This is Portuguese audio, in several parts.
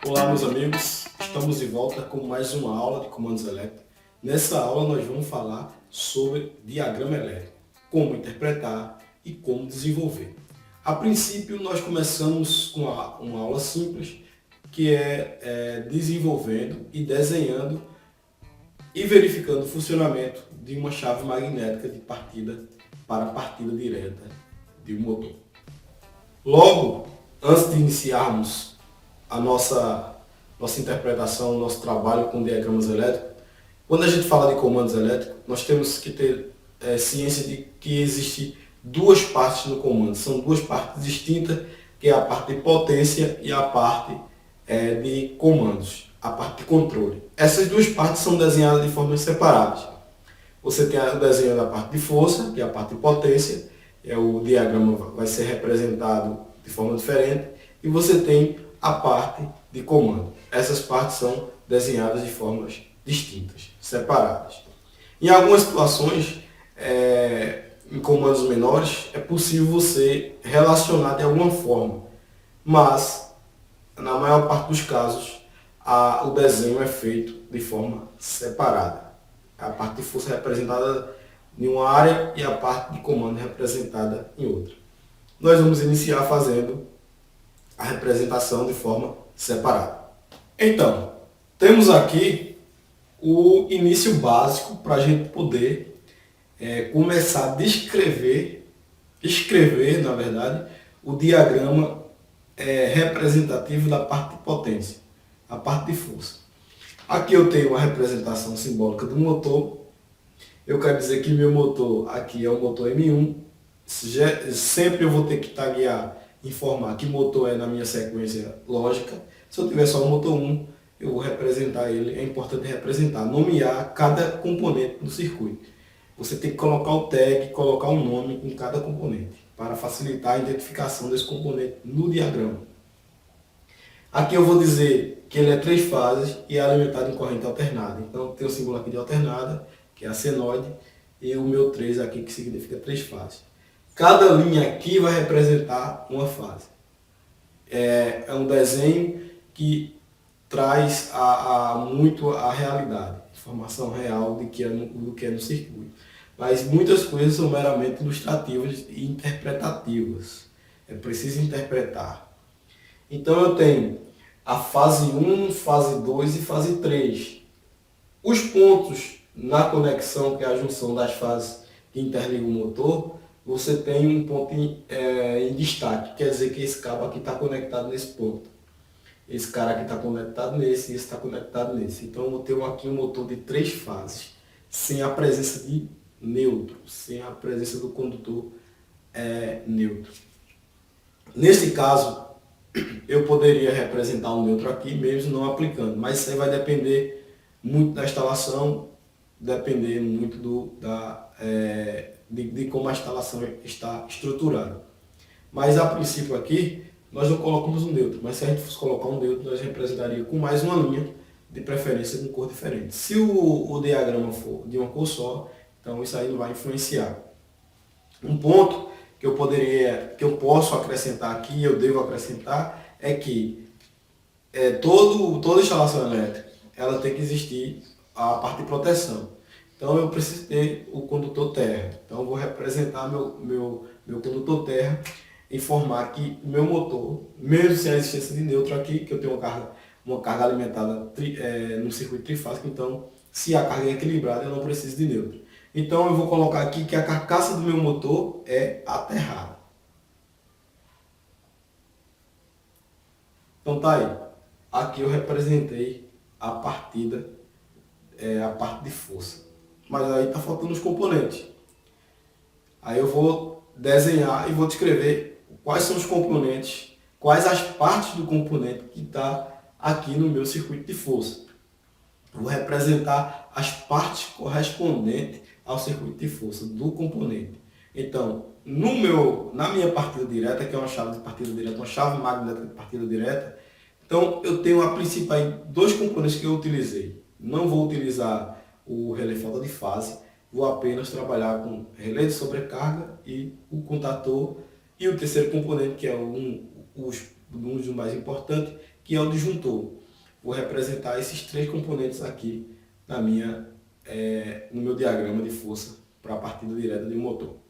Olá, meus amigos, estamos de volta com mais uma aula de comandos elétricos. Nessa aula nós vamos falar sobre diagrama elétrico, como interpretar e como desenvolver. A princípio nós começamos com uma aula simples, que é desenvolvendo e desenhando e verificando o funcionamento de uma chave magnética de partida para partida direta de um motor. Logo, antes de iniciarmos a nossa interpretação, nosso trabalho com diagramas elétricos, quando a gente fala de comandos elétricos, nós temos que ter ciência de que existe duas partes no comando. São duas partes distintas, que é a parte de potência e a parte de comandos, a parte de controle. Essas duas partes são desenhadas de formas separadas. Você tem o desenho da parte de força, que é a parte de potência, o diagrama vai ser representado de forma diferente, e você tem a parte de comando. Essas partes são desenhadas de formas distintas, separadas. Em algumas situações, em comandos menores, é possível você relacionar de alguma forma, mas na maior parte dos casos, o desenho é feito de forma separada. A parte de força é representada em uma área e a parte de comando é representada em outra. Nós vamos iniciar fazendo a representação de forma separada. Então, temos aqui o início básico para a gente poder começar a escrever, na verdade, o diagrama representativo da parte de potência, a parte de força. Aqui eu tenho uma representação simbólica do motor. Eu quero dizer que meu motor aqui é o motor M1. Sempre eu vou ter que taguear, informar que motor é na minha sequência lógica. Se eu tiver só o motor 1, eu vou representar ele. É importante representar, nomear cada componente do circuito. Você tem que colocar o tag, colocar um nome em cada componente, para facilitar a identificação desse componente no diagrama. Aqui eu vou dizer que ele é 3 fases e é alimentado em corrente alternada. Então tem o símbolo aqui de alternada, que é a senoide, e o meu 3 aqui, que significa 3 fases. Cada linha aqui vai representar uma fase. É um desenho que traz muito a realidade, informação real do que é no circuito. Mas muitas coisas são meramente ilustrativas e interpretativas. É preciso interpretar. Então eu tenho a fase 1, fase 2 e fase 3. Os pontos na conexão, que é a junção das fases que interligam o motor, você tem um ponto em destaque. Quer dizer que esse cabo aqui está conectado nesse ponto. Esse cara aqui está conectado nesse e esse está conectado nesse. Então eu vou ter aqui um motor de 3 fases, sem a presença de neutro, sem a presença do condutor neutro. Nesse caso, eu poderia representar um neutro aqui, mesmo não aplicando, mas isso aí vai depender muito da instalação, depender muito de como a instalação está estruturada. Mas a princípio aqui, nós não colocamos um neutro, mas se a gente fosse colocar um neutro, nós representaria com mais uma linha, de preferência com cor diferente. Se o diagrama for de uma cor só, então isso aí não vai influenciar. Um ponto que eu posso acrescentar aqui, eu devo acrescentar, é que toda instalação elétrica, ela tem que existir a parte de proteção. Então eu preciso ter o condutor terra. Então eu vou representar meu condutor terra, informar que o meu motor, mesmo sem a existência de neutro aqui, que eu tenho uma carga alimentada no circuito trifásico, então se a carga é equilibrada, eu não preciso de neutro. Então eu vou colocar aqui que a carcaça do meu motor é aterrada. Então tá aí. Aqui eu representei a partida, a parte de força. Mas aí está faltando os componentes. Aí eu vou desenhar e vou descrever quais são os componentes, quais as partes do componente que está aqui no meu circuito de força. Vou representar as partes correspondentes ao circuito de força do componente. Então, na minha partida direta, que é uma chave de partida direta, uma chave magnética de partida direta, então eu tenho a princípio aí 2 componentes que eu utilizei. Não vou utilizar o relé falta de fase, vou apenas trabalhar com relé de sobrecarga e o contator, e o terceiro componente, que é um dos mais importantes, que é o disjuntor. Vou representar esses três componentes aqui no meu diagrama de força para a partida direta de um motor.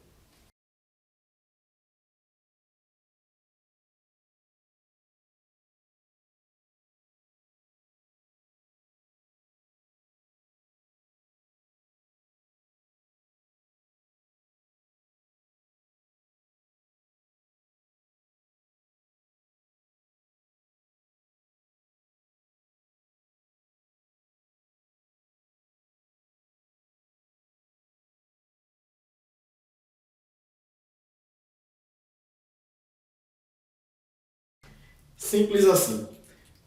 Simples assim.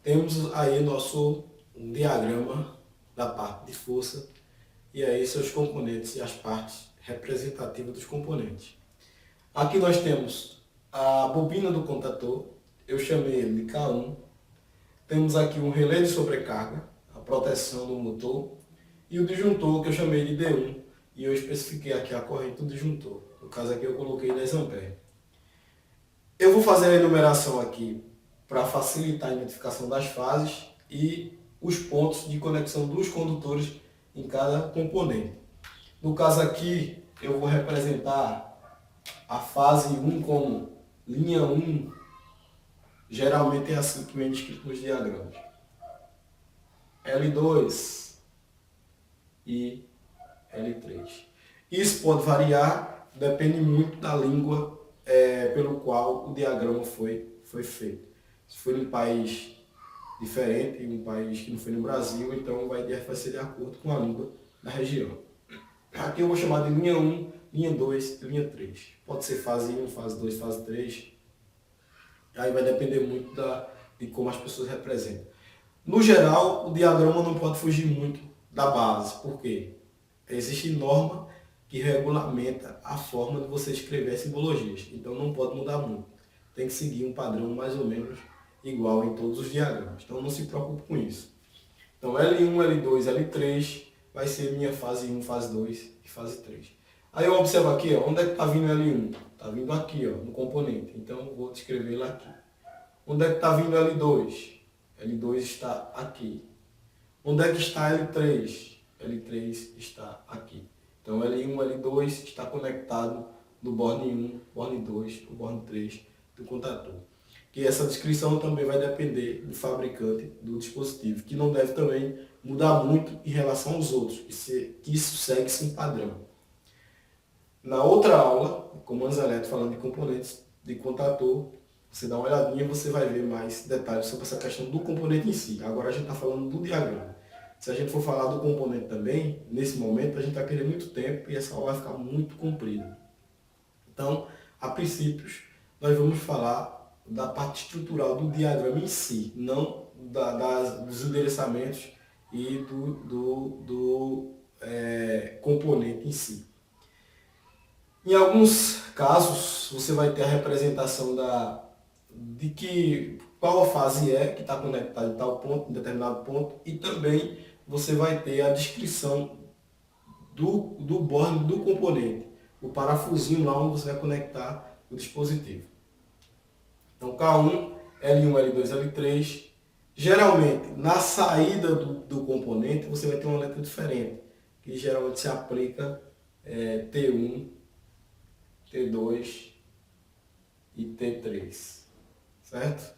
Temos aí nosso diagrama da parte de força e aí seus componentes e as partes representativas dos componentes. Aqui nós temos a bobina do contator, eu chamei ele de K1. Temos aqui um relé de sobrecarga, a proteção do motor, e o disjuntor que eu chamei de D1, e eu especifiquei aqui a corrente do disjuntor. No caso aqui eu coloquei 10 A. Eu vou fazer a enumeração aqui para facilitar a identificação das fases e os pontos de conexão dos condutores em cada componente. No caso aqui, eu vou representar a fase 1 como linha 1, geralmente é assim que vem descrito nos diagramas. L2 e L3. Isso pode variar, depende muito da língua pelo qual o diagrama foi feito. Se for em um país diferente, em um país que não foi no Brasil, então vai ser de acordo com a língua da região. Aqui eu vou chamar de linha 1, linha 2 e linha 3. Pode ser fase 1, fase 2, fase 3. Aí vai depender muito de como as pessoas representam. No geral, o diagrama não pode fugir muito da base. Por quê? Existe norma que regulamenta a forma de você escrever simbologias. Então não pode mudar muito. Tem que seguir um padrão mais ou menos igual em todos os diagramas. Então não se preocupe com isso. Então L1, L2, L3 vai ser minha fase 1, fase 2 e fase 3. Aí eu observo aqui, ó, onde é que está vindo L1? Está vindo aqui, ó, no componente. Então eu vou descrever ele aqui. Onde é que está vindo L2? L2 está aqui. Onde é que está L3? L3 está aqui. Então L1, L2 está conectado no borne 1, borne 2, no borne 3 do contator. Que essa descrição também vai depender do fabricante do dispositivo, que não deve também mudar muito em relação aos outros, que isso segue-se um padrão. Na outra aula, comandos elétricos falando de componentes de contator, você dá uma olhadinha e você vai ver mais detalhes sobre essa questão do componente em si. Agora a gente está falando do diagrama. Se a gente for falar do componente também, nesse momento a gente vai perder muito tempo e essa aula vai ficar muito comprida. Então, a princípios, nós vamos falar da parte estrutural do diagrama em si, não dos endereçamentos e do componente em si. Em alguns casos, você vai ter a representação de qual a fase é que está conectada em tal ponto, em determinado ponto, e também você vai ter a descrição do borne do componente, o parafusinho lá onde você vai conectar o dispositivo. Então K1, L1, L2, L3. Geralmente, na saída do componente, você vai ter uma letra diferente, que geralmente se aplica T1, T2 e T3. Certo?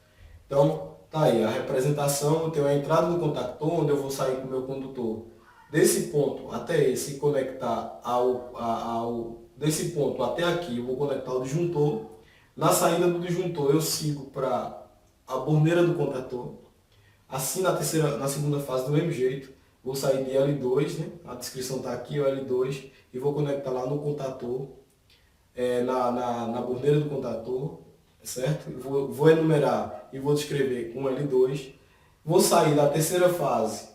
Então, tá aí a representação. Eu tenho a entrada do contactor, onde eu vou sair com o meu condutor desse ponto até esse e conectar desse ponto até aqui, eu vou conectar o disjuntor. Na saída do disjuntor eu sigo para a borneira do contator. Assim na segunda fase do mesmo jeito, vou sair de L2, né? A descrição está aqui, o L2, e vou conectar lá no contator, na borneira do contator, certo? Vou enumerar e vou descrever com L2. Vou sair da terceira fase,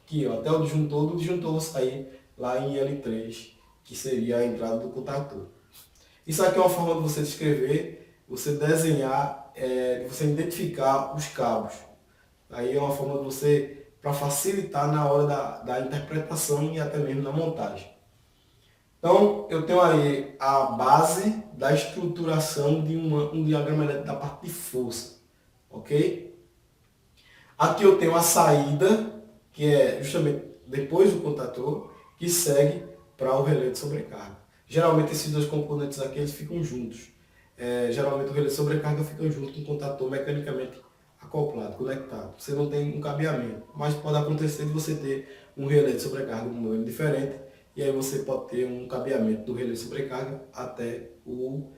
aqui ó, até o disjuntor, do disjuntor vou sair lá em L3, que seria a entrada do contator. Isso aqui é uma forma de você descrever, você desenhar, você identificar os cabos. Aí é uma forma de você, para facilitar na hora da interpretação e até mesmo na montagem. Então, eu tenho aí a base da estruturação de um diagrama elétrico da parte de força. Ok? Aqui eu tenho a saída, que é justamente depois do contator, que segue para o relé de sobrecarga. Geralmente esses dois componentes aqui eles ficam juntos. Geralmente o relé de sobrecarga fica junto com o contator mecanicamente acoplado, conectado. Você não tem um cabeamento, mas pode acontecer de você ter um relé de sobrecarga de um modelo diferente, e aí você pode ter um cabeamento do relé de sobrecarga até o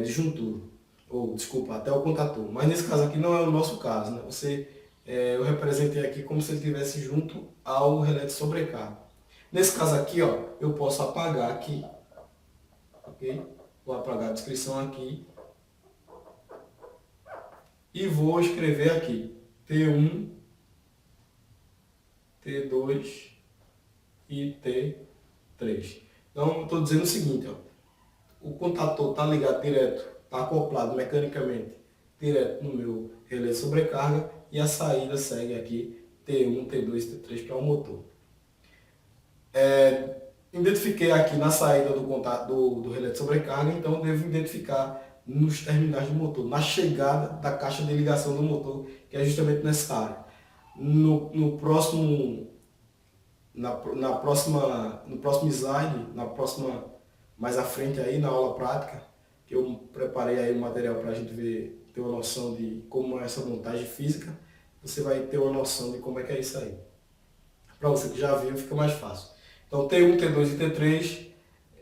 disjuntor, ou desculpa, até o contator. Mas nesse caso aqui não é o nosso caso, né? Eu representei aqui como se ele estivesse junto ao relé de sobrecarga. Nesse caso aqui, ó, eu posso apagar aqui, ok? Vou apagar a descrição aqui e vou escrever aqui T1, T2 e T3. Então, eu estou dizendo o seguinte, ó, o contator está ligado direto, está acoplado mecanicamente direto no meu relé de sobrecarga e a saída segue aqui T1, T2 e T3 para o motor. Identifiquei aqui na saída do contato do relé de sobrecarga, então devo identificar nos terminais do motor, na chegada da caixa de ligação do motor, que é justamente nessa área. No próximo, no próximo slide, mais à frente aí, na aula prática, que eu preparei aí o material para a gente ver, ter uma noção de como é essa montagem física, você vai ter uma noção de como é que é isso aí. Para você que já viu, fica mais fácil. Então T1, T2 e T3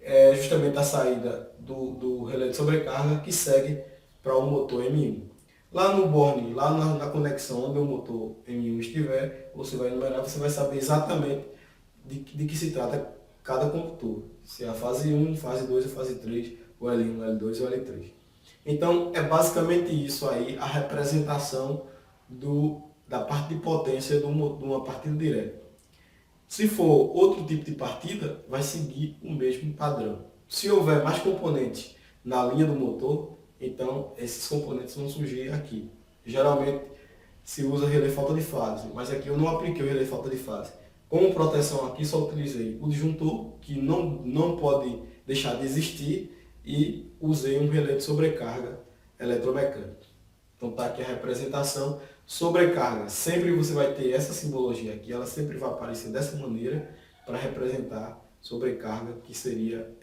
é justamente a saída do relé de sobrecarga que segue para o motor M1. Lá no borne, lá na conexão onde o motor M1 estiver, você vai enumerar, você vai saber exatamente de que se trata cada condutor. Se é a fase 1, fase 2 ou fase 3, o L1, o L2 ou o L3. Então é basicamente isso aí, a representação da parte de potência de uma partida direta. Se for outro tipo de partida, vai seguir o mesmo padrão. Se houver mais componentes na linha do motor, então esses componentes vão surgir aqui. Geralmente se usa relé falta de fase, mas aqui eu não apliquei o relé falta de fase. Como proteção aqui só utilizei o disjuntor, que não pode deixar de existir, e usei um relé de sobrecarga eletromecânica. Então está aqui a representação. Sobrecarga, sempre você vai ter essa simbologia aqui, ela sempre vai aparecer dessa maneira para representar sobrecarga, que seria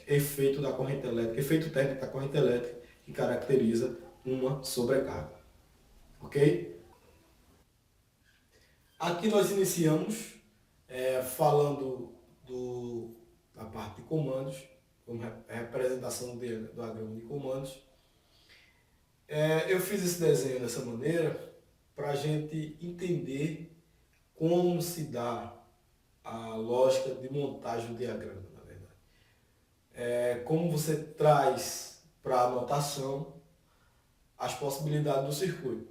efeito da corrente elétrica, efeito térmico da corrente elétrica, que caracteriza uma sobrecarga. Ok? Aqui nós iniciamos falando da parte de comandos, como representação do diagrama de comandos. Eu fiz esse desenho dessa maneira para a gente entender como se dá a lógica de montagem do diagrama, na verdade. Como você traz para a anotação as possibilidades do circuito.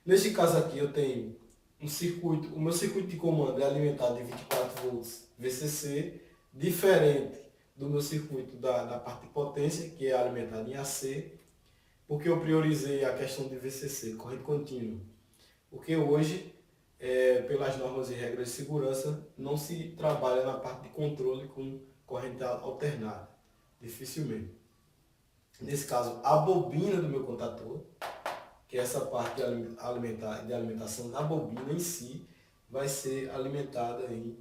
Neste caso aqui eu tenho um circuito, o meu circuito de comando é alimentado de 24 volts VCC, diferente do meu circuito da parte de potência, que é alimentado em AC, porque eu priorizei a questão de VCC, corrente contínua. Porque hoje, pelas normas e regras de segurança, não se trabalha na parte de controle com corrente alternada, dificilmente. Nesse caso, a bobina do meu contator, que é essa parte de alimentação da bobina em si, vai ser alimentada em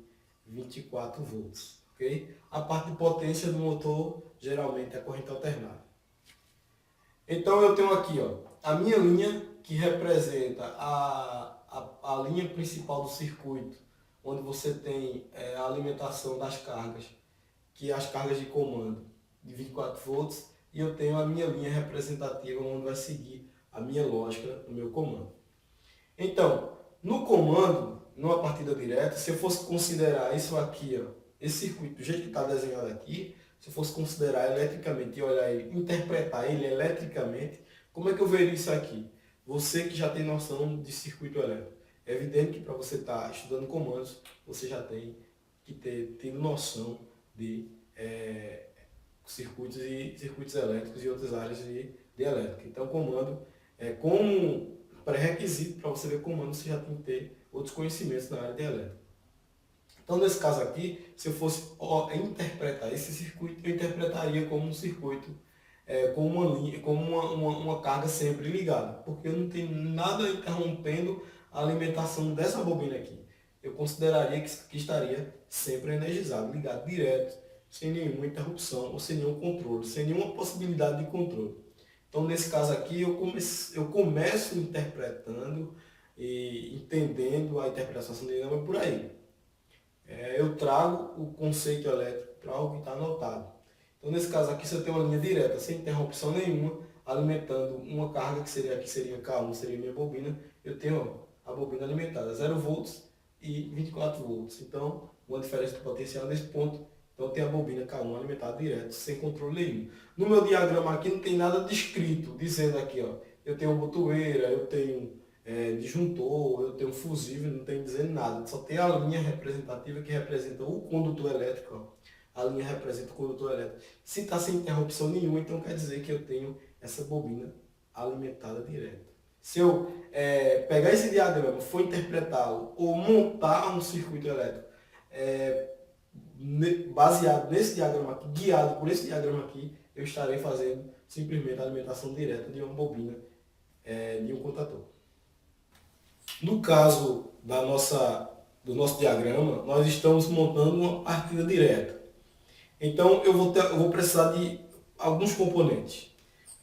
24 volts. Okay? A parte de potência do motor, geralmente é a corrente alternada. Então eu tenho aqui, ó, a minha linha que representa a linha principal do circuito, onde você tem a alimentação das cargas, que é as cargas de comando de 24 volts, e eu tenho a minha linha representativa, onde vai seguir a minha lógica no meu comando. Então, no comando, numa partida direta, se eu fosse considerar isso aqui, ó, esse circuito do jeito que está desenhado aqui, se eu fosse considerar eletricamente e olhar ele, interpretar ele eletricamente, como é que eu veria isso aqui? Você que já tem noção de circuito elétrico. É evidente que para você estar estudando comandos, você já tem que ter tido noção de circuitos elétricos e outras áreas de elétrica. Então, comando como pré-requisito para você ver comando, você já tem que ter outros conhecimentos na área de elétrica. Então, nesse caso aqui, se eu fosse interpretar esse circuito, eu interpretaria como um circuito com uma linha, com uma carga sempre ligada, porque não tem nada interrompendo a alimentação dessa bobina aqui. Eu consideraria que estaria sempre energizado, ligado direto, sem nenhuma interrupção ou sem nenhum controle, sem nenhuma possibilidade de controle. Então, nesse caso aqui, eu começo interpretando e entendendo a interpretação de dinâmica por aí. Eu trago o conceito elétrico para algo que está anotado. Então, nesse caso aqui, você tem uma linha direta, sem interrupção nenhuma, alimentando uma carga que seria K1, seria minha bobina. Eu tenho a bobina alimentada 0 volts e 24 volts. Então, uma diferença de potencial nesse ponto. Então, tem a bobina K1 alimentada direto, sem controle nenhum. No meu diagrama aqui não tem nada descrito, dizendo aqui, ó, eu tenho botoeira, eu tenho disjuntor, eu tenho fusível, não tem dizendo nada. Só tem a linha representativa que representa o condutor elétrico, ó. A linha representa o condutor elétrico. Se está sem interrupção nenhuma, então quer dizer que eu tenho essa bobina alimentada direto. Se eu pegar esse diagrama, for interpretá-lo ou montar um circuito elétrico baseado nesse diagrama aqui, guiado por esse diagrama aqui, eu estarei fazendo simplesmente a alimentação direta de uma bobina de um contator. No caso do nosso diagrama, nós estamos montando uma partida direta. Então eu vou precisar de alguns componentes.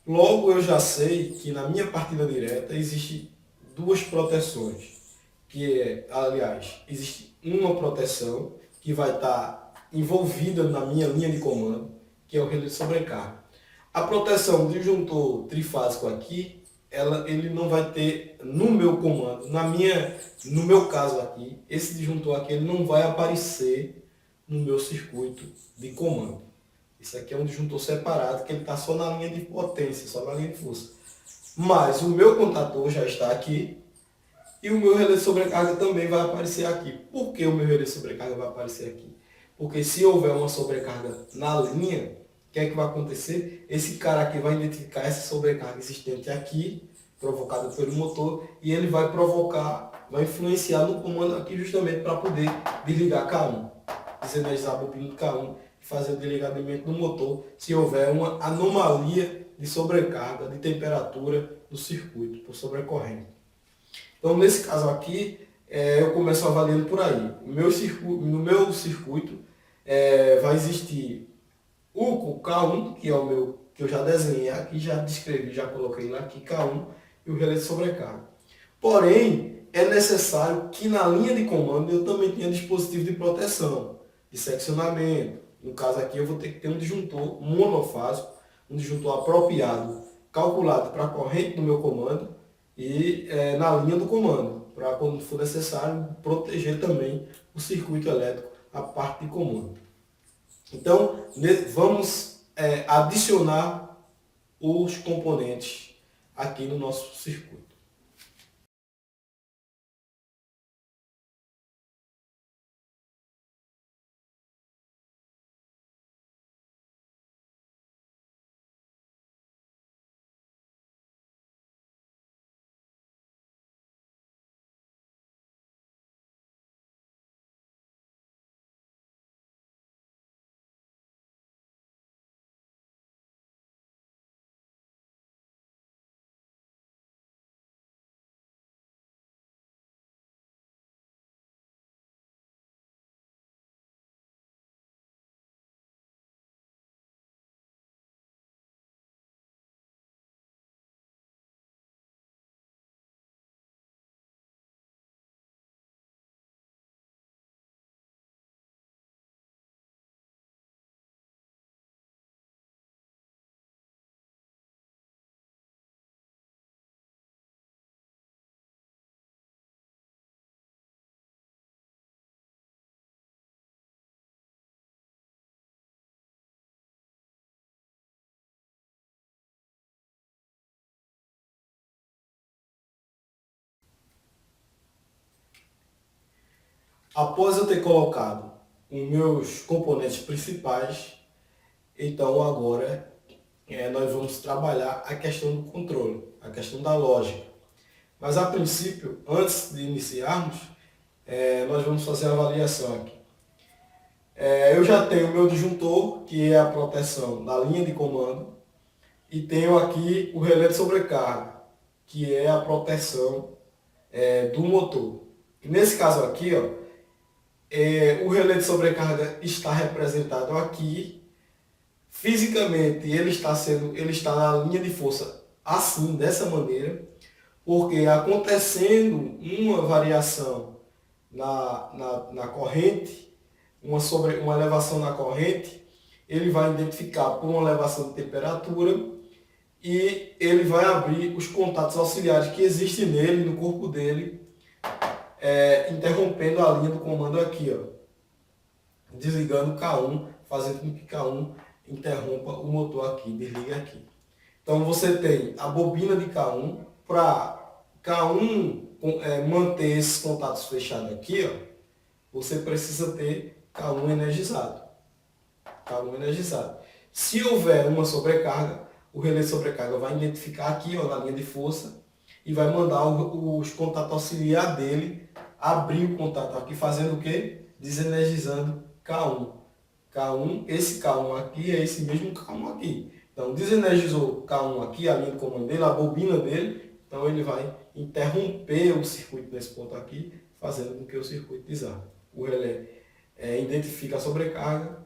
Logo eu já sei que na minha partida direta existe duas proteções. Aliás, existe uma proteção que vai estar envolvida na minha linha de comando, que é o relé de sobrecarga. A proteção do disjuntor trifásico aqui, ele não vai ter no meu comando, no meu caso aqui, esse disjuntor aqui ele não vai aparecer no meu circuito de comando. Isso aqui é um disjuntor separado, que ele está só na linha de potência, só na linha de força. Mas o meu contator já está aqui e o meu relé de sobrecarga também vai aparecer aqui. Por que o meu relé de sobrecarga vai aparecer aqui? Porque se houver uma sobrecarga na linha, o que é que vai acontecer? Esse cara aqui vai identificar essa sobrecarga existente aqui, provocada pelo motor, e ele vai influenciar no comando aqui justamente para poder desligar K1, desenergizar a bobina do K1 e fazer o desligamento do motor se houver uma anomalia de sobrecarga, de temperatura no circuito, por sobrecorrente. Então, nesse caso aqui, eu começo avaliando por aí. No meu circuito vai existir o K1, que é o meu, que eu já desenhei aqui, já descrevi, já coloquei lá aqui K1 e o relé de sobrecarga. Porém, é necessário que na linha de comando eu também tenha dispositivo de proteção, de seccionamento. No caso aqui eu vou ter que ter um disjuntor monofásico, um disjuntor apropriado, calculado para a corrente do meu comando e na linha do comando, para quando for necessário proteger também o circuito elétrico, a parte de comando. Então, vamos adicionar os componentes aqui no nosso circuito. Após eu ter colocado os meus componentes principais, então agora nós vamos trabalhar a questão do controle, a questão da lógica. Mas a princípio, antes de iniciarmos, nós vamos fazer a avaliação aqui. Eu já tenho o meu disjuntor, que é a proteção da linha de comando. e tenho aqui o relé de sobrecarga, que é a proteção do motor. E nesse caso aqui, ó, o relé de sobrecarga está representado aqui. Fisicamente ele está na linha de força assim, dessa maneira, porque acontecendo uma variação na corrente, uma elevação na corrente, ele vai identificar por uma elevação de temperatura e ele vai abrir os contatos auxiliares que existem nele, no corpo dele, interrompendo a linha do comando aqui, ó, desligando K1, fazendo com que K1 interrompa o motor aqui, desliga aqui. Então você tem a bobina de K1, para K1 manter esses contatos fechados aqui, ó, você precisa ter K1 energizado. K1 energizado. Se houver uma sobrecarga, o relé de sobrecarga vai identificar aqui, ó, na linha de força e vai mandar os contatos auxiliar dele abrir o contato aqui, fazendo o quê? Desenergizando K1. K1, esse K1 aqui é esse mesmo K1 aqui. Então, desenergizou K1 aqui, a linha de comando dele, a bobina dele, então ele vai interromper o circuito nesse ponto aqui, fazendo com que o circuito desarme. O relé identifica a sobrecarga,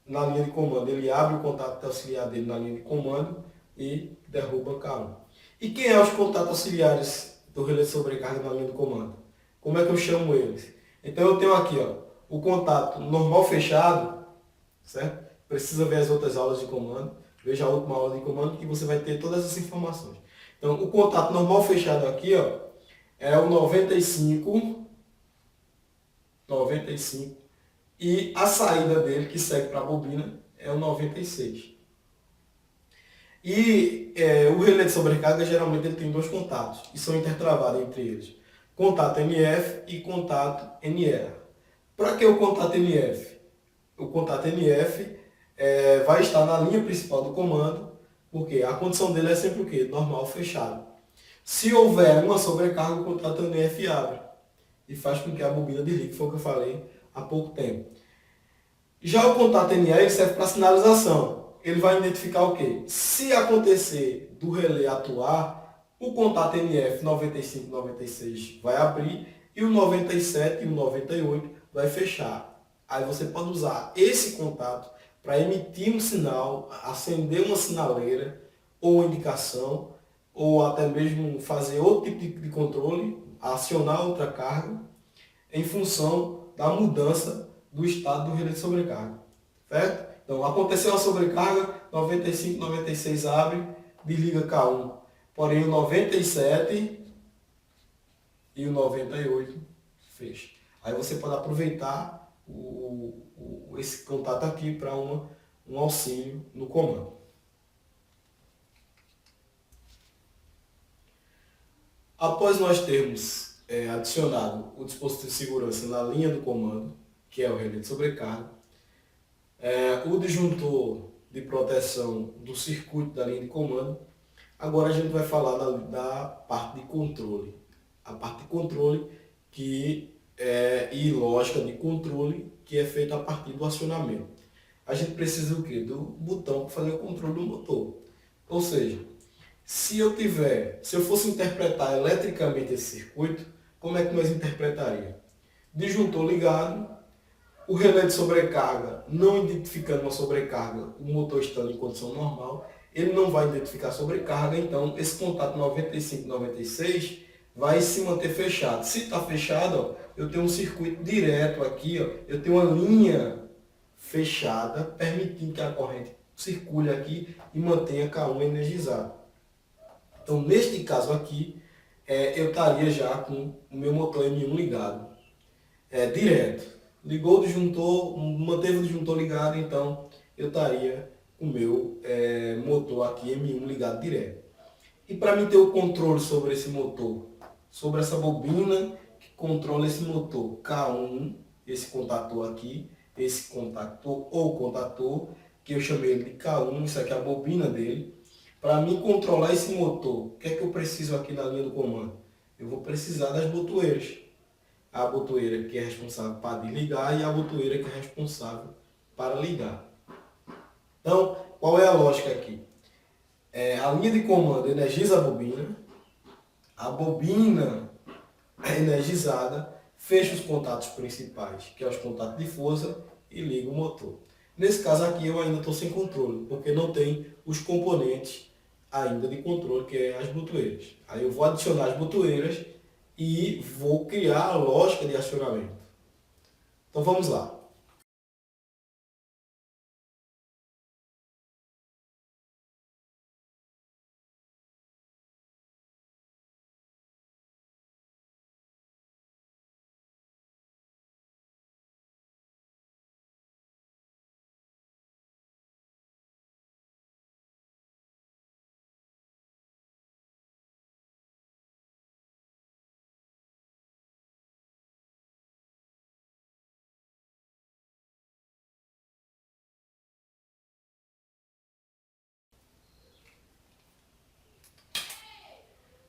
na linha de comando ele abre o contato auxiliar dele na linha de comando e derruba K1. E quem é os contatos auxiliares do relé de sobrecarga na linha de comando? Como é que eu chamo eles? Então eu tenho aqui, ó, o contato normal fechado, certo? Precisa ver as outras aulas de comando. Veja a última aula de comando que você vai ter todas essas informações. Então, o contato normal fechado aqui, ó, é o 95, e a saída dele, que segue para a bobina, é o 96. E o relé de sobrecarga, geralmente, ele tem dois contatos, e são intertravados entre eles. Contato NF e contato NR. Para que o contato NF? O contato NF vai estar na linha principal do comando, porque a condição dele é sempre o quê? Normal fechado. Se houver uma sobrecarga, o contato NF abre e faz com que a bobina desligue, foi o que eu falei há pouco tempo. Já o contato NR ele serve para sinalização. Ele vai identificar o quê? Se acontecer do relé atuar, o contato NF 95 e 96 vai abrir e o 97 e o 98 vai fechar. Aí você pode usar esse contato para emitir um sinal, acender uma sinaleira ou uma indicação, ou até mesmo fazer outro tipo de controle, acionar outra carga, em função da mudança do estado do relé de sobrecarga. Certo? Então, aconteceu a sobrecarga, 95, 96 abre, desliga K1. Porém, o 97 e o 98 fecha. Aí você pode aproveitar esse contato aqui para um auxílio no comando. Após nós termos adicionado o dispositivo de segurança na linha do comando, que é o relé de sobrecarga, o disjuntor de proteção do circuito da linha de comando, agora a gente vai falar da parte de controle. A parte de controle e lógica de controle que é feita a partir do acionamento. A gente precisa do quê? Do botão para fazer o controle do motor. Ou seja, se eu fosse interpretar eletricamente esse circuito, como é que nós interpretaríamos? Disjuntor ligado, o relé de sobrecarga não identificando uma sobrecarga, o motor estando em condição normal, ele não vai identificar sobrecarga, então esse contato 95-96 vai se manter fechado. Se está fechado, ó, eu tenho um circuito direto aqui, ó, eu tenho uma linha fechada, permitindo que a corrente circule aqui e mantenha K1 energizado. Então, neste caso aqui, eu estaria já com o meu motor M1 ligado, direto. Ligou o disjuntor, manteve o disjuntor ligado, então eu estaria com o meu motor aqui M1 ligado direto. E para mim ter o controle sobre esse motor, sobre essa bobina que controla esse motor, K1, esse contator aqui, esse contactor ou contator, que eu chamei ele de K1, isso aqui é a bobina dele. Para mim controlar esse motor, o que é que eu preciso aqui na linha do comando? Eu vou precisar das botoeiras. A botoeira que é responsável para desligar e a botoeira que é responsável para ligar. Então, qual é a lógica aqui? a linha de comando energiza a bobina é energizada, fecha os contatos principais, que é os contatos de força, e liga o motor. Nesse caso aqui eu ainda estou sem controle, porque não tem os componentes ainda de controle, que é as botoeiras. Aí eu vou adicionar as botoeiras e vou criar a lógica de acionamento. Então vamos lá.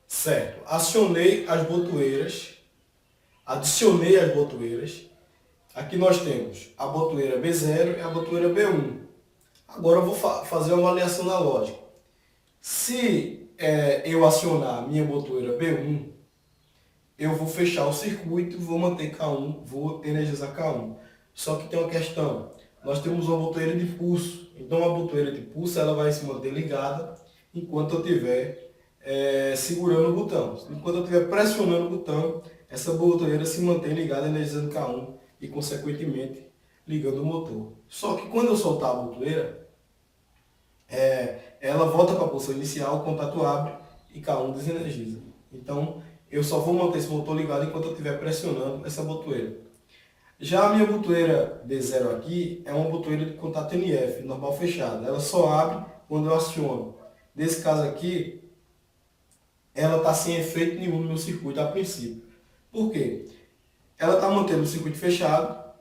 Certo, acionei as botoeiras, adicionei as botoeiras. Aqui nós temos a botoeira B0 e a botoeira B1. Agora eu vou fazer uma avaliação na lógica. Se eu acionar a minha botoeira B1, eu vou fechar o circuito, vou manter K1, vou energizar K1. Só que tem uma questão, nós temos uma botoeira de pulso, então a botoeira de pulso ela vai se manter ligada enquanto eu estiver segurando o botão. Enquanto eu estiver pressionando o botão, essa botoeira se mantém ligada, energizando K1 e consequentemente ligando o motor. Só que quando eu soltar a botoeira, ela volta para a posição inicial, o contato abre e K1 desenergiza. Então, eu só vou manter esse motor ligado enquanto eu estiver pressionando essa botoeira. Já a minha botoeira D0 aqui é uma botoeira de contato NF, normal fechada. Ela só abre quando eu aciono. Nesse caso aqui, ela está sem efeito nenhum no meu circuito a princípio. Por quê? Ela está mantendo o circuito fechado,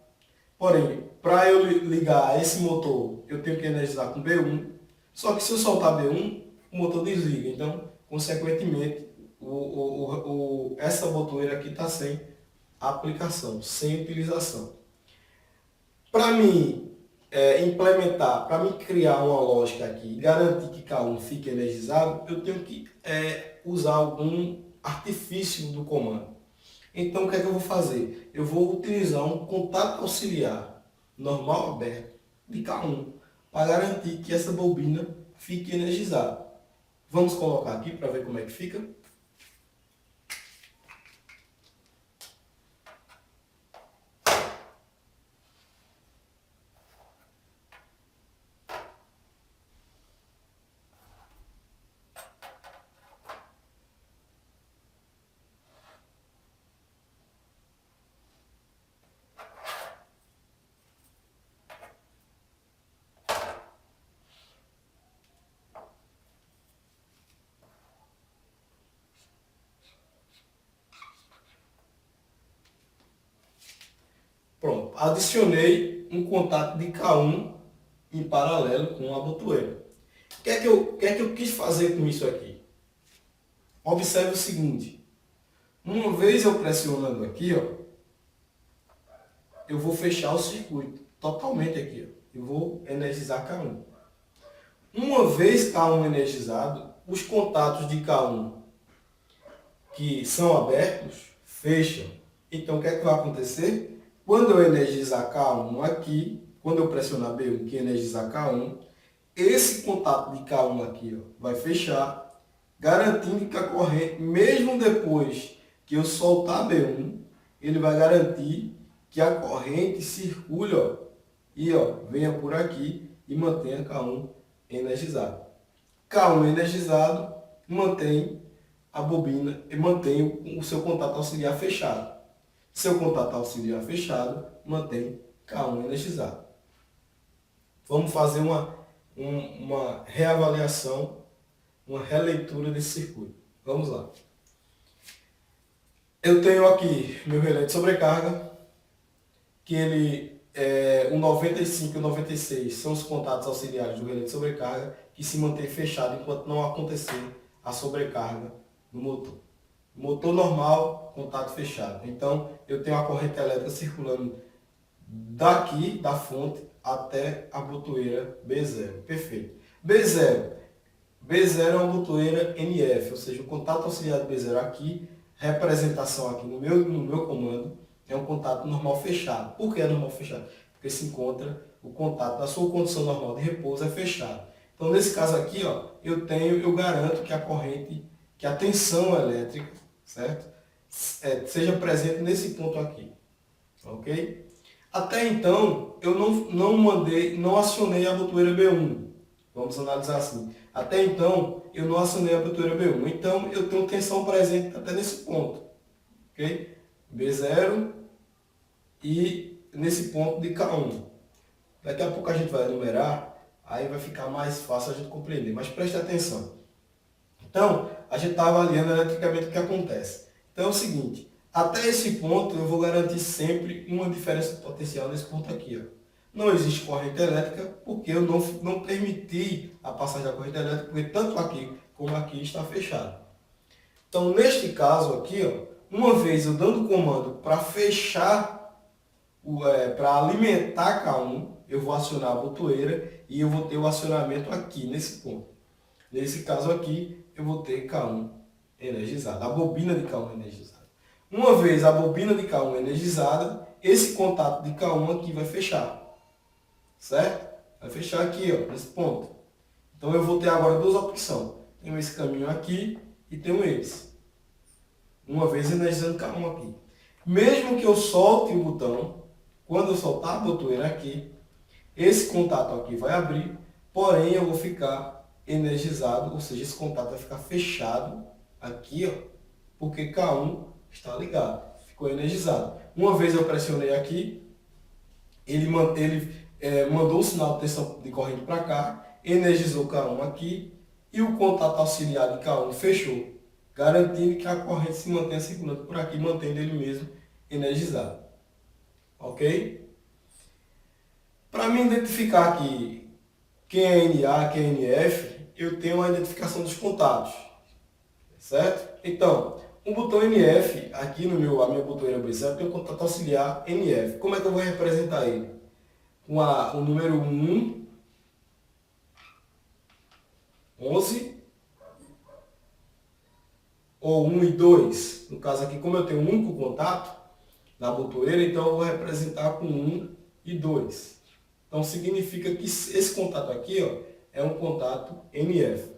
porém, para eu ligar esse motor, eu tenho que energizar com B1. Só que se eu soltar B1, o motor desliga. Então, consequentemente, essa botoeira aqui está sem aplicação, sem utilização. Para mim implementar, para mim criar uma lógica aqui e garantir que K1 fique energizado, eu tenho que usar algum artifício do comando. Então o que é que eu vou fazer? Eu vou utilizar um contato auxiliar normal aberto de K1 para garantir que essa bobina fique energizada. Vamos colocar aqui para ver como é que fica. Pronto, adicionei um contato de K1 em paralelo com a botoeira. O que é que eu quis fazer com isso aqui? Observe o seguinte, uma vez eu pressionando aqui, ó, eu vou fechar o circuito totalmente aqui, ó. Eu vou energizar K1. Uma vez K1 energizado, os contatos de K1 que são abertos, fecham. Então o que é que vai acontecer? Quando eu energizar K1 aqui, quando eu pressionar B1 que energizar K1, esse contato de K1 aqui ó, vai fechar, garantindo que a corrente, mesmo depois que eu soltar B1, ele vai garantir que a corrente circule ó, e ó, venha por aqui e mantenha K1 energizado. K1 energizado mantém a bobina e mantém o seu contato auxiliar fechado. Seu contato auxiliar fechado mantém K1 energizado. Vamos fazer uma reavaliação, uma releitura desse circuito. Vamos lá. Eu tenho aqui meu relé de sobrecarga, que ele o 95 e o 96 são os contatos auxiliares do relé de sobrecarga que se mantém fechado enquanto não acontecer a sobrecarga no motor. Motor normal, contato fechado. Então, eu tenho a corrente elétrica circulando daqui, da fonte, até a botoeira B0. Perfeito. B0 B0 é uma botoeira NF, ou seja, o contato auxiliar de B0 aqui, representação aqui no meu comando, é um contato normal fechado. Por que é normal fechado? Porque se encontra o contato na sua condição normal de repouso é fechado. Então, nesse caso aqui, ó, eu garanto que a corrente, que a tensão elétrica, certo? Seja presente nesse ponto aqui, ok? Até então, eu não acionei a botoeira B1. Vamos analisar assim. Até então, eu não acionei a botoeira B1. Então, eu tenho tensão presente até nesse ponto, ok? B0 e nesse ponto de K1. Daqui a pouco a gente vai enumerar, aí vai ficar mais fácil a gente compreender. Mas preste atenção. Então, a gente está avaliando eletricamente o que acontece. Então é o seguinte, até esse ponto eu vou garantir sempre uma diferença potencial nesse ponto aqui. Ó. Não existe corrente elétrica porque eu não permiti a passagem da corrente elétrica, porque tanto aqui como aqui está fechado. Então, neste caso aqui, ó, uma vez eu dando o comando para fechar, para alimentar K1, eu vou acionar a botoeira e eu vou ter o acionamento aqui, nesse ponto. Nesse caso aqui, eu vou ter K1 energizado, a bobina de K1 energizada. Uma vez a bobina de K1 energizada, esse contato de K1 aqui vai fechar. Certo? Vai fechar aqui, ó, nesse ponto. Então eu vou ter agora duas opções. Tenho esse caminho aqui e tenho esse. Uma vez energizando K1 aqui. Mesmo que eu solte o botão, quando eu soltar a botoeira aqui, esse contato aqui vai abrir, porém eu vou ficar energizado, ou seja, esse contato vai ficar fechado aqui, ó, porque K1 está ligado, ficou energizado. Uma vez eu pressionei aqui, ele mandou o sinal de tensão de corrente para cá, energizou K1 aqui e o contato auxiliar de K1 fechou, garantindo que a corrente se mantenha circulando por aqui, mantendo ele mesmo energizado. Ok? Para me identificar aqui quem é NA, quem é NF, eu tenho a identificação dos contatos, certo? Então, o botão NF, aqui a minha botoeira B0, tem um contato auxiliar NF. Como é que eu vou representar ele? Com o número 1, 11, ou 1 e 2. No caso aqui, como eu tenho um único contato na botoeira, então eu vou representar com 1 e 2. Então significa que esse contato aqui, ó, é um contato NF.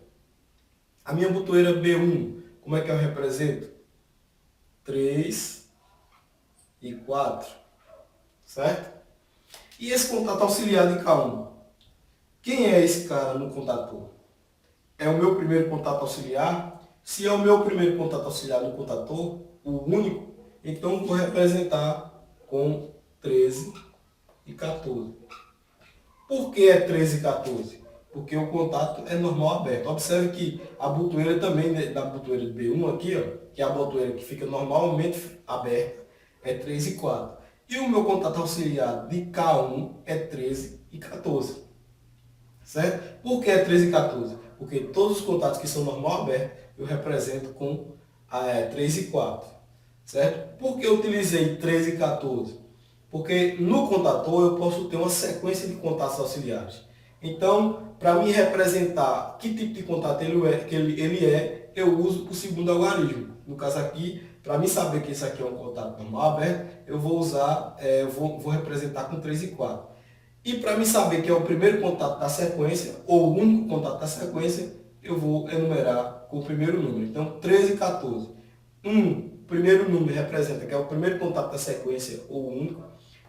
A minha botoeira B1, como é que eu represento? 3 e 4, certo? E esse contato auxiliar de K1? Quem é esse cara no contator? É o meu primeiro contato auxiliar? Se é o meu primeiro contato auxiliar no contator, o único, então eu vou representar com 13 e 14. Por que é 13 e 14? Porque o contato é normal aberto. Observe que a botoeira também, da botoeira de B1 aqui, ó, que é a botoeira que fica normalmente aberta, é 3 e 4. E o meu contato auxiliar de K1 é 13 e 14. Certo? Por que é 13 e 14? Porque todos os contatos que são normal aberto, eu represento com 3 e 4. Certo? Por que eu utilizei 13 e 14? Porque no contator eu posso ter uma sequência de contatos auxiliares. Então, para me representar que tipo de contato ele é, eu uso o segundo algarismo. No caso aqui, para mim saber que esse aqui é um contato normal aberto, eu vou usar, vou representar com 3 e 4. E para mim saber que é o primeiro contato da sequência, ou o único contato da sequência, eu vou enumerar com o primeiro número. Então, 13 e 14. O primeiro número representa que é o primeiro contato da sequência, ou único.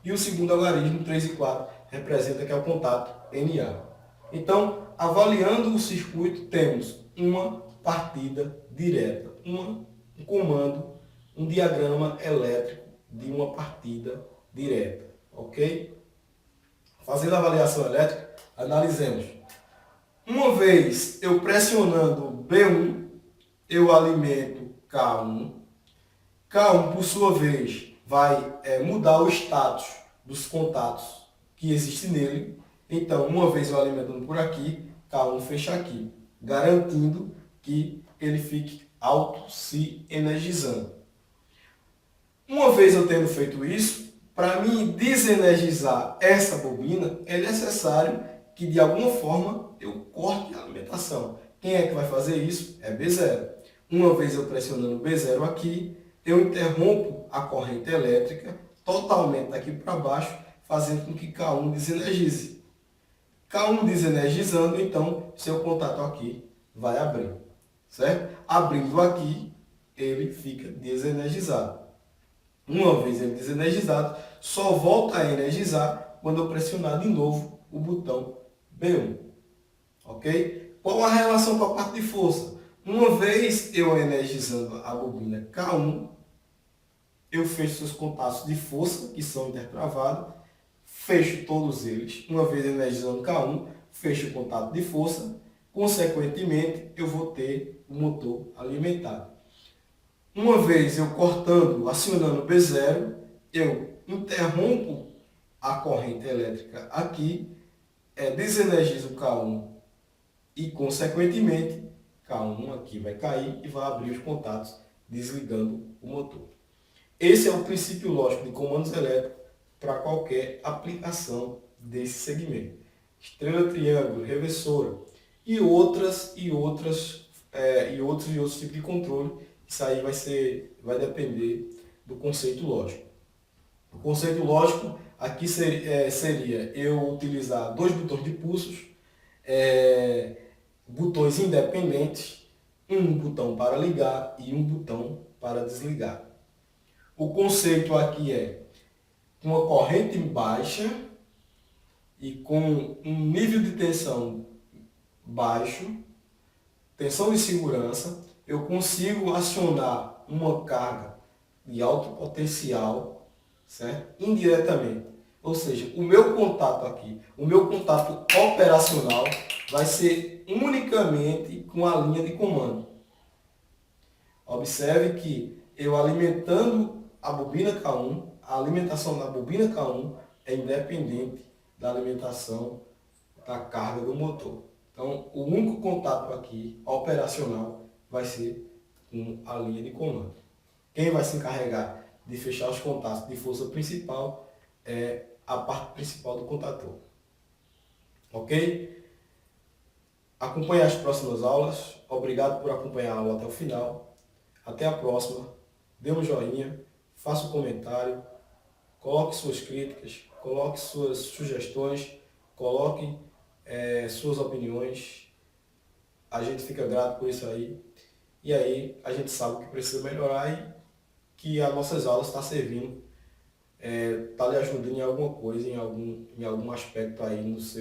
E o segundo algarismo, 3 e 4, representa que é o contato NA. Então, avaliando o circuito, temos uma partida direta, um comando, um diagrama elétrico de uma partida direta. Ok? Fazendo a avaliação elétrica, analisemos. Uma vez eu pressionando B1, eu alimento K1. K1, por sua vez, vai mudar o status dos contatos que existem nele. Então, uma vez eu alimentando por aqui, K1 fecha aqui, garantindo que ele fique auto se energizando. Uma vez eu tendo feito isso, para mim desenergizar essa bobina, é necessário que de alguma forma eu corte a alimentação. Quem é que vai fazer isso? É B0. Uma vez eu pressionando B0 aqui, eu interrompo a corrente elétrica totalmente daqui para baixo, fazendo com que K1 desenergize. K1 desenergizando, então, seu contato aqui vai abrir, certo? Abrindo aqui, ele fica desenergizado. Uma vez ele desenergizado, só volta a energizar quando eu pressionar de novo o botão B1. Ok? Qual a relação com a parte de força? Uma vez eu energizando a bobina K1, eu fecho os contatos de força, que são intertravados, fecho todos eles. Uma vez energizando K1, fecho o contato de força, consequentemente eu vou ter o motor alimentado. Uma vez eu cortando, acionando B0, eu interrompo a corrente elétrica aqui, desenergizo K1 e, consequentemente, K1 aqui vai cair e vai abrir os contatos, desligando o motor. Esse é o princípio lógico de comandos elétricos para qualquer aplicação desse segmento. Estrela, triângulo, reversora e outros tipos de controle. Isso aí vai depender do conceito lógico. O conceito lógico aqui seria eu utilizar dois botões de pulsos, botões independentes, um botão para ligar e um botão para desligar. O conceito aqui é uma corrente baixa e com um nível de tensão baixo, tensão de segurança, eu consigo acionar uma carga de alto potencial, certo? Indiretamente. Ou seja, o meu contato aqui, o meu contato operacional vai ser unicamente com a linha de comando. Observe que eu alimentando a bobina K1, a alimentação da bobina K1 é independente da alimentação da carga do motor. Então, o único contato aqui, operacional, vai ser com a linha de comando. Quem vai se encarregar de fechar os contatos de força principal é a parte principal do contator. Ok? Acompanhe as próximas aulas. Obrigado por acompanhar a aula até o final. Até a próxima. Dê um joinha, faça um comentário, coloque suas críticas, coloque suas sugestões, coloque suas opiniões. A gente fica grato por isso aí. E aí a gente sabe que precisa melhorar e que as nossas aulas estão servindo, está lhe ajudando em alguma coisa, em algum aspecto aí nos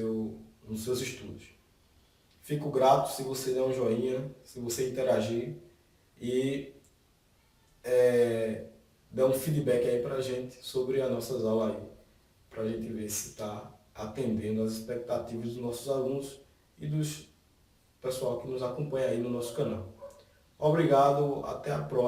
seus estudos. Fico grato se você der um joinha, se você interagir e der um feedback aí pra gente sobre as nossas aulas aí, pra gente ver se está atendendo às expectativas dos nossos alunos e dos pessoal que nos acompanha aí no nosso canal. Obrigado, até a próxima.